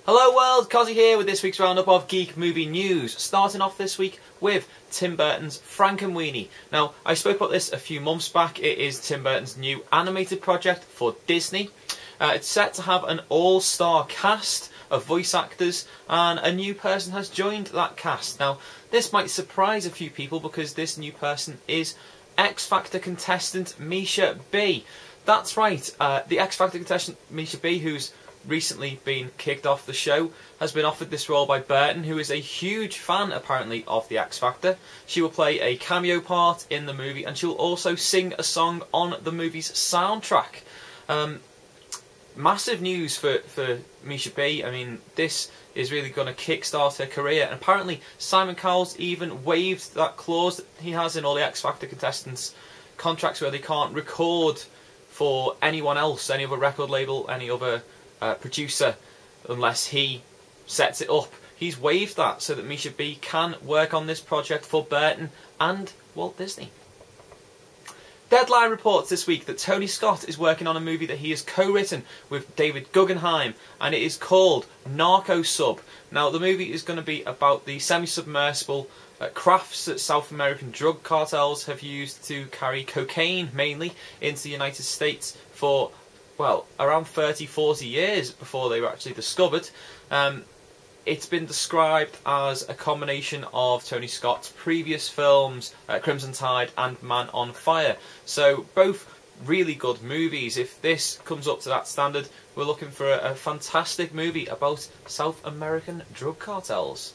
Hello world, Cozzy here with this week's roundup of Geek Movie news. Starting off this week with Tim Burton's Frankenweenie. Now, I spoke about this a few months back. It is Tim Burton's new animated project for Disney. It's set to have an all-star cast of voice actors, and a new person has joined that cast. Now, this might surprise a few people because this new person is X Factor contestant Misha B. That's right, the X Factor contestant Misha B, who's recently been kicked off the show, has been offered this role by Burton, who is a huge fan apparently of the X Factor. She will play a cameo part in the movie, and she will also sing a song on the movie's soundtrack. Massive news for Misha B. I mean, this is really going to kickstart her career, and apparently Simon Cowell's even waived that clause that he has in all the X Factor contestants' contracts where they can't record for anyone else, any other record label, any other producer, unless he sets it up. He's waived that so that Misha B can work on this project for Burton and Walt Disney. Deadline reports this week that Tony Scott is working on a movie that he has co-written with David Guggenheim, and it is called Narco-sub. Now, the movie is going to be about the semi-submersible crafts that South American drug cartels have used to carry cocaine, mainly, into the United States for, well, around 30-40 years before they were actually discovered. It's been described as a combination of Tony Scott's previous films, Crimson Tide and Man on Fire. So both really good movies. If this comes up to that standard, we're looking for a fantastic movie about South American drug cartels.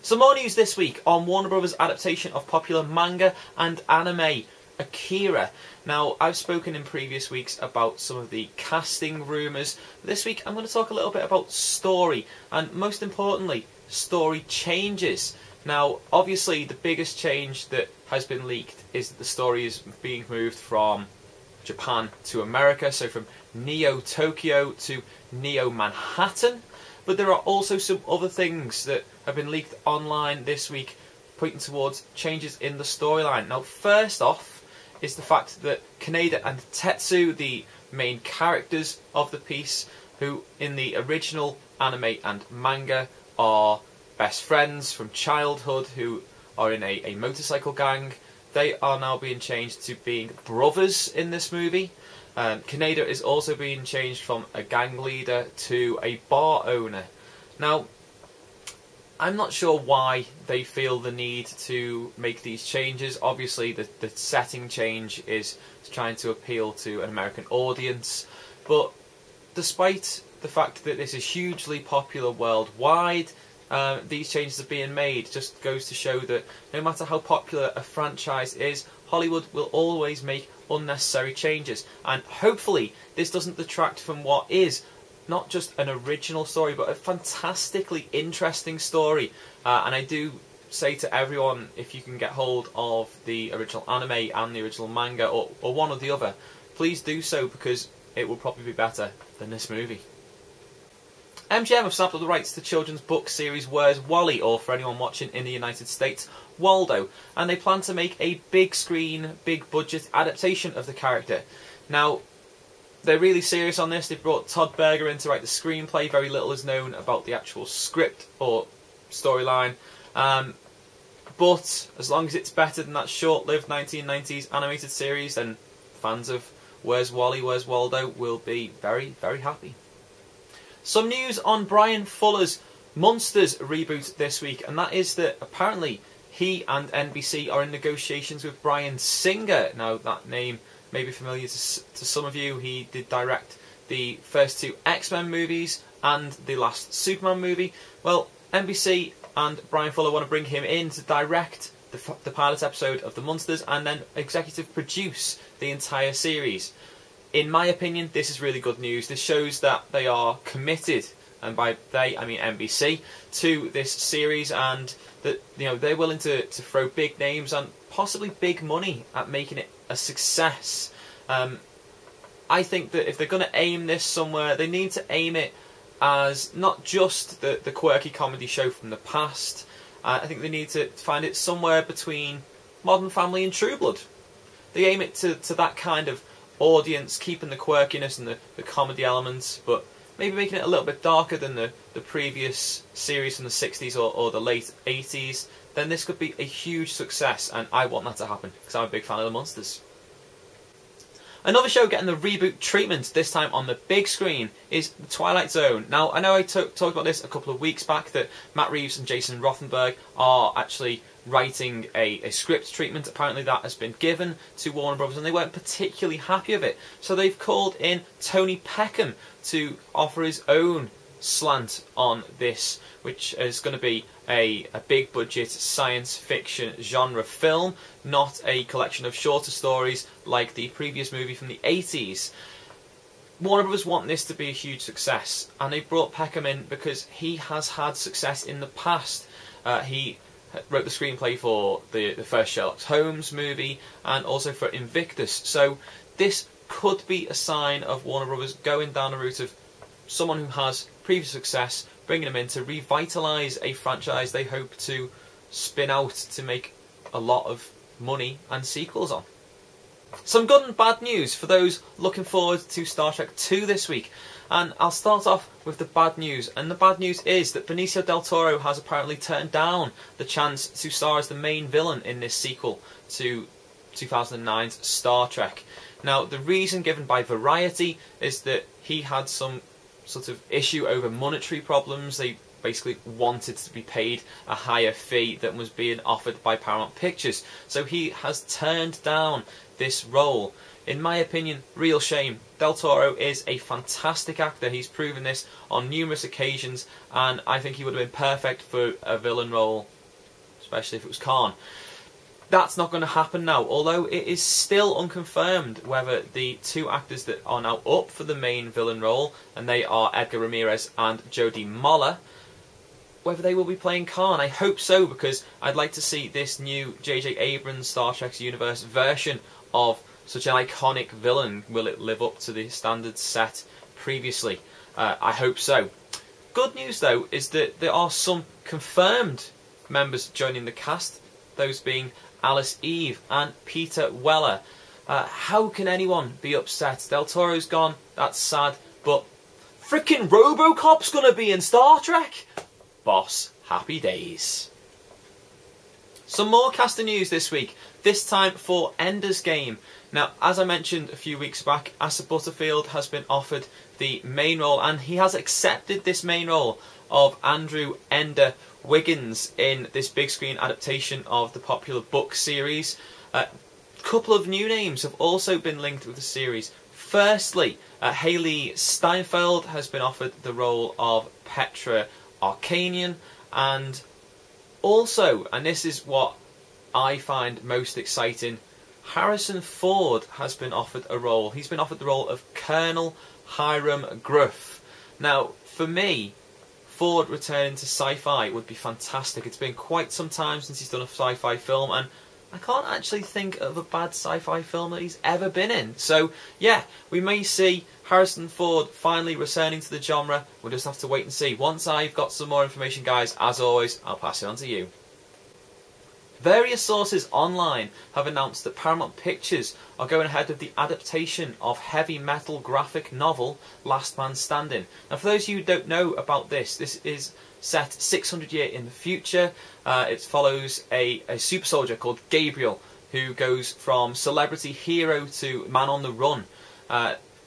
Some more news this week on Warner Bros. Adaptation of popular manga and anime, Akira. Now, I've spoken in previous weeks about some of the casting rumours. This week I'm going to talk a little bit about story, and most importantly, story changes. Now, obviously the biggest change that has been leaked is that the story is being moved from Japan to America, so from Neo Tokyo to Neo Manhattan. But there are also some other things that have been leaked online this week pointing towards changes in the storyline. Now, first off is the fact that Kaneda and Tetsu, the main characters of the piece, who in the original anime and manga are best friends from childhood who are in a motorcycle gang, they are now being changed to being brothers in this movie. Kaneda is also being changed from a gang leader to a bar owner. Now, I'm not sure why they feel the need to make these changes. Obviously, the setting change is trying to appeal to an American audience. But despite the fact that this is hugely popular worldwide, these changes are being made. Just goes to show that no matter how popular a franchise is, Hollywood will always make unnecessary changes. And hopefully, this doesn't detract from what is not just an original story, but a fantastically interesting story. And I do say to everyone, if you can get hold of the original anime and the original manga, or one or the other, please do so, because it will probably be better than this movie. MGM have snapped up the rights to the children's book series Where's Wally, or for anyone watching in the United States, Waldo, and they plan to make a big screen, big budget adaptation of the character. Now, they're really serious on this. They've brought Todd Berger in to write the screenplay. Very little is known about the actual script or storyline. But as long as it's better than that short-lived 1990s animated series, then fans of Where's Wally, Where's Waldo will be very, very happy. Some news on Bryan Fuller's Munsters reboot this week, and that is that apparently he and NBC are in negotiations with Bryan Singer. Now, that name may be familiar to some of you. He did direct the first two X-Men movies and the last Superman movie. Well, NBC and Bryan Fuller want to bring him in to direct the pilot episode of the Munsters and then executive produce the entire series. In my opinion, this is really good news. This shows that they are committed, and by they I mean NBC, to this series, and that they're willing to throw big names and possibly big money at making it a success. I think that if they're going to aim this somewhere, they need to aim it as not just the quirky comedy show from the past. I think they need to find it somewhere between Modern Family and True Blood. They aim it to that kind of audience, keeping the quirkiness and the comedy elements, but maybe making it a little bit darker than the previous series from the 60s or the late 80s, then this could be a huge success, and I want that to happen because I'm a big fan of the Munsters. Another show getting the reboot treatment, this time on the big screen, is The Twilight Zone. Now, I know I talked about this a couple of weeks back, that Matt Reeves and Jason Rothenberg are actually writing a script treatment. Apparently that has been given to Warner Brothers and they weren't particularly happy of it. So they've called in Tony Peckham to offer his own slant on this, which is going to be a big budget science fiction genre film, not a collection of shorter stories like the previous movie from the 80s. Warner Brothers want this to be a huge success, and they brought Peckham in because he has had success in the past. He wrote the screenplay for the first Sherlock Holmes movie and also for Invictus, so this could be a sign of Warner Brothers going down the route of someone who has previous success, bringing him in to revitalise a franchise they hope to spin out to make a lot of money and sequels on. Some good and bad news for those looking forward to Star Trek 2 this week. And I'll start off with the bad news. And the bad news is that Benicio del Toro has apparently turned down the chance to star as the main villain in this sequel to 2009's Star Trek. Now, the reason given by Variety is that he had some sort of issue over monetary problems. They basically wanted to be paid a higher fee than was being offered by Paramount Pictures. So he has turned down this role. In my opinion, real shame. Del Toro is a fantastic actor. He's proven this on numerous occasions, and I think he would have been perfect for a villain role, especially if it was Khan. That's not going to happen now, although it is still unconfirmed whether the two actors that are now up for the main villain role, and they are Edgar Ramirez and Jodie Moller, whether they will be playing Khan. I hope so, because I'd like to see this new J.J. Abrams Star Trek universe version of such an iconic villain. Will it live up to the standards set previously? I hope so. Good news, though, is that there are some confirmed members joining the cast, those being Alice Eve and Peter Weller. How can anyone be upset? Del Toro's gone, that's sad, but frickin' RoboCop's gonna be in Star Trek! Boss, happy days. Some more casting news this week, this time for Ender's Game. Now, as I mentioned a few weeks back, Asa Butterfield has been offered the main role, and he has accepted this main role of Andrew Ender Wiggins in this big screen adaptation of the popular book series. A couple of new names have also been linked with the series. Firstly, Haley Steinfeld has been offered the role of Petra Arcanian, and also, and this is what I find most exciting, Harrison Ford has been offered a role. He's been offered the role of Colonel Hiram Gruff. Now, for me, Ford returning to sci-fi would be fantastic. It's been quite some time since he's done a sci-fi film, and I can't actually think of a bad sci-fi film that he's ever been in. So, yeah, we may see Harrison Ford finally returning to the genre. We'll just have to wait and see. Once I've got some more information, guys, as always, I'll pass it on to you. Various sources online have announced that Paramount Pictures are going ahead with the adaptation of heavy metal graphic novel Last Man Standing. Now, for those of you who don't know about this, this is set 600 years in the future. It follows a super soldier called Gabriel, who goes from celebrity hero to man on the run.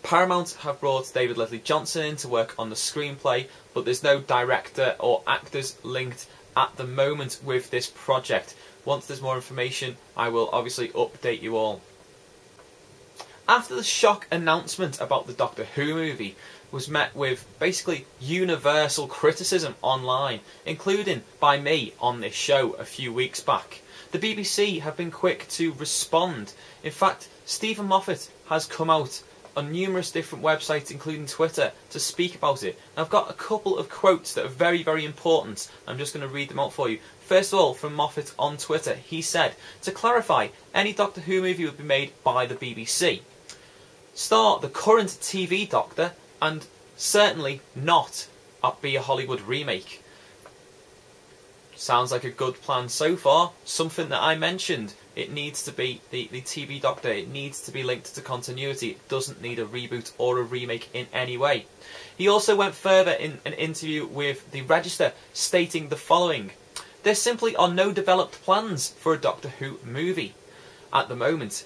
Paramount have brought David Leslie Johnson in to work on the screenplay, but there's no director or actors linked at the moment with this project. Once there's more information, I will obviously update you all. After the shock announcement about the Doctor Who movie was met with basically universal criticism online, including by me on this show a few weeks back, the BBC have been quick to respond. In fact, Stephen Moffat has come out on numerous different websites, including Twitter, to speak about it. And I've got a couple of quotes that are very, very important. I'm just going to read them out for you. First of all, from Moffat on Twitter, he said, to clarify, any Doctor Who movie would be made by the BBC. Star the current TV Doctor, and certainly not be a Hollywood remake. Sounds like a good plan so far. Something that I mentioned. It needs to be the TV Doctor. It needs to be linked to continuity. It doesn't need a reboot or a remake in any way. He also went further in an interview with the Register, stating the following: "There simply are no developed plans for a Doctor Who movie at the moment.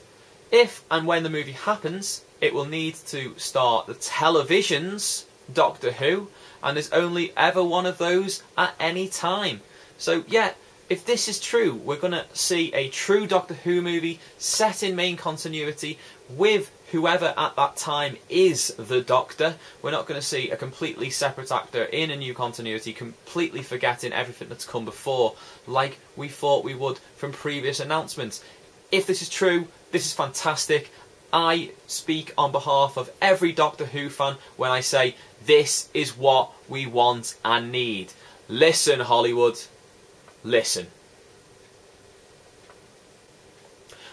If and when the movie happens, it will need to star the television's Doctor Who, and there's only ever one of those at any time." So yeah, if this is true, we're going to see a true Doctor Who movie set in main continuity with whoever at that time is the Doctor. We're not going to see a completely separate actor in a new continuity, completely forgetting everything that's come before, like we thought we would from previous announcements. If this is true, this is fantastic. I speak on behalf of every Doctor Who fan when I say this is what we want and need. Listen, Hollywood. Listen.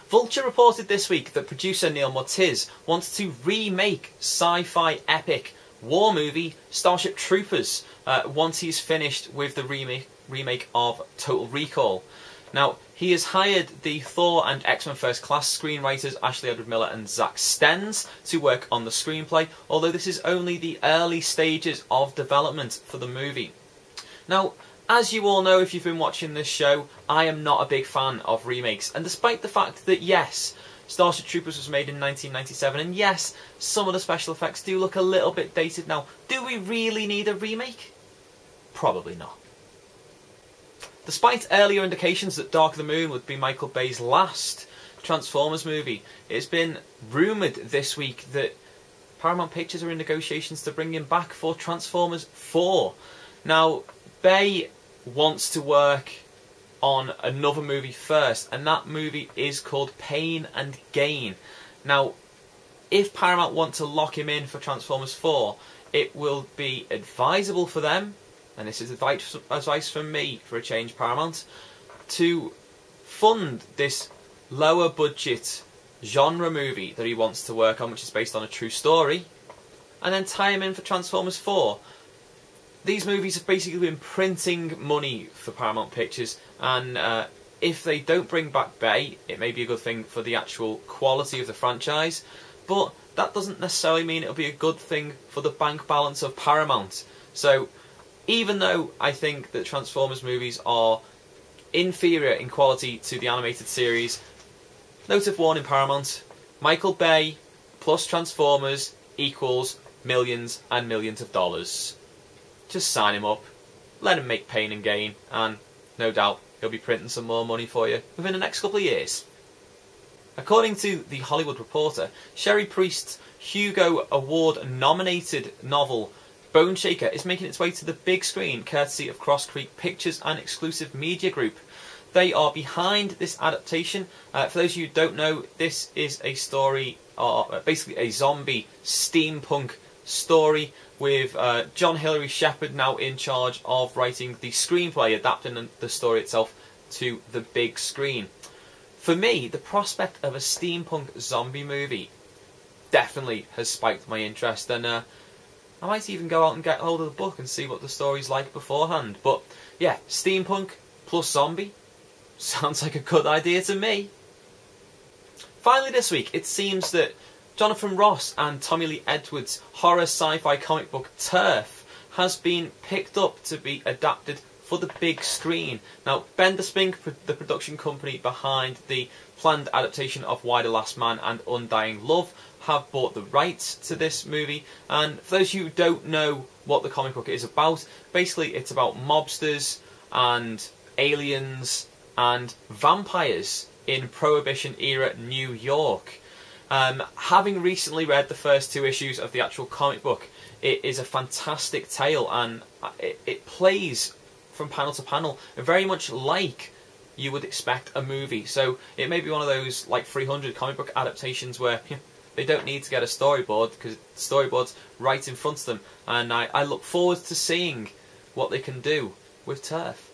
Vulture reported this week that producer Neil Matiz wants to remake sci-fi epic war movie Starship Troopers once he's finished with the remake of Total Recall. Now, he has hired the Thor and X-Men First Class screenwriters Ashley Edward Miller and Zach Stens to work on the screenplay, although this is only the early stages of development for the movie. Now, as you all know if you've been watching this show, I am not a big fan of remakes, and despite the fact that yes, Starship Troopers was made in 1997, and yes, some of the special effects do look a little bit dated now, do we really need a remake? Probably not. Despite earlier indications that Dark of the Moon would be Michael Bay's last Transformers movie, it's been rumoured this week that Paramount Pictures are in negotiations to bring him back for Transformers 4. Now, Bay wants to work on another movie first, and that movie is called Pain and Gain. Now, if Paramount want to lock him in for Transformers 4, it will be advisable for them, and this is advice from me for a change, Paramount, to fund this lower budget genre movie that he wants to work on, which is based on a true story, and then tie him in for Transformers 4. These movies have basically been printing money for Paramount Pictures, and if they don't bring back Bay, it may be a good thing for the actual quality of the franchise, but that doesn't necessarily mean it'll be a good thing for the bank balance of Paramount. So, even though I think that Transformers movies are inferior in quality to the animated series, note of warning Paramount, Michael Bay plus Transformers equals millions and millions of dollars. Just sign him up, let him make Pain and Gain, and no doubt he'll be printing some more money for you within the next couple of years. According to The Hollywood Reporter, Sherry Priest's Hugo Award-nominated novel Boneshaker is making its way to the big screen courtesy of Cross Creek Pictures and Exclusive Media Group. They are behind this adaptation. For those of you who don't know, this is a story, basically a zombie steampunk story, with John Hilary Shepherd now in charge of writing the screenplay, adapting the story itself to the big screen. For me, the prospect of a steampunk zombie movie definitely has spiked my interest, and I might even go out and get hold of the book and see what the story's like beforehand. But yeah, steampunk plus zombie sounds like a good idea to me. Finally this week, it seems that Jonathan Ross and Tommy Lee Edwards' horror sci-fi comic book Turf has been picked up to be adapted for the big screen. Now, Bender Spink, the production company behind the planned adaptation of Why the Last Man and Undying Love, have bought the rights to this movie. And for those of you who don't know what the comic book is about, basically it's about mobsters and aliens and vampires in Prohibition-era New York. Having recently read the first 2 issues of the actual comic book, it is a fantastic tale, and it plays from panel to panel very much like you would expect a movie. So it may be one of those like 300 comic book adaptations where they don't need to get a storyboard because the storyboard's right in front of them, and I look forward to seeing what they can do with Turf.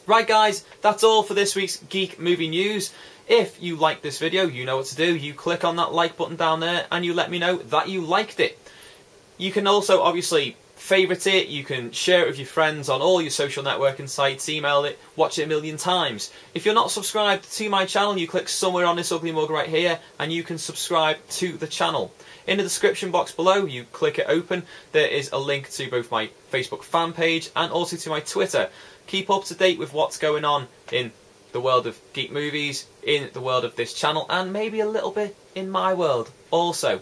Right guys, that's all for this week's Geek Movie News. If you liked this video, you know what to do. You click on that like button down there and you let me know that you liked it. You can also obviously favourite it, you can share it with your friends on all your social networking sites, email it, watch it a million times. If you're not subscribed to my channel, you click somewhere on this ugly mug right here and you can subscribe to the channel. In the description box below, you click it open, there is a link to both my Facebook fan page and also to my Twitter. Keep up to date with what's going on in the world of geek movies, in the world of this channel, and maybe a little bit in my world also.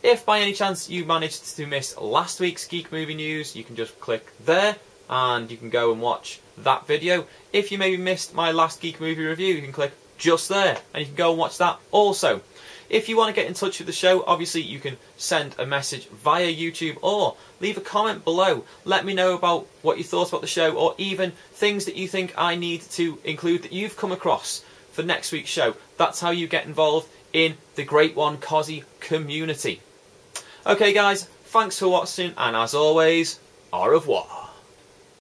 If by any chance you managed to miss last week's Geek Movie news, you can just click there and you can go and watch that video. If you maybe missed my last Geek Movie review, you can click just there and you can go and watch that also. If you want to get in touch with the show, obviously you can send a message via YouTube or leave a comment below. Let me know about what you thought about the show, or even things that you think I need to include that you've come across for next week's show. That's how you get involved in the Great One Cosy community. Okay guys, thanks for watching, and as always, au revoir.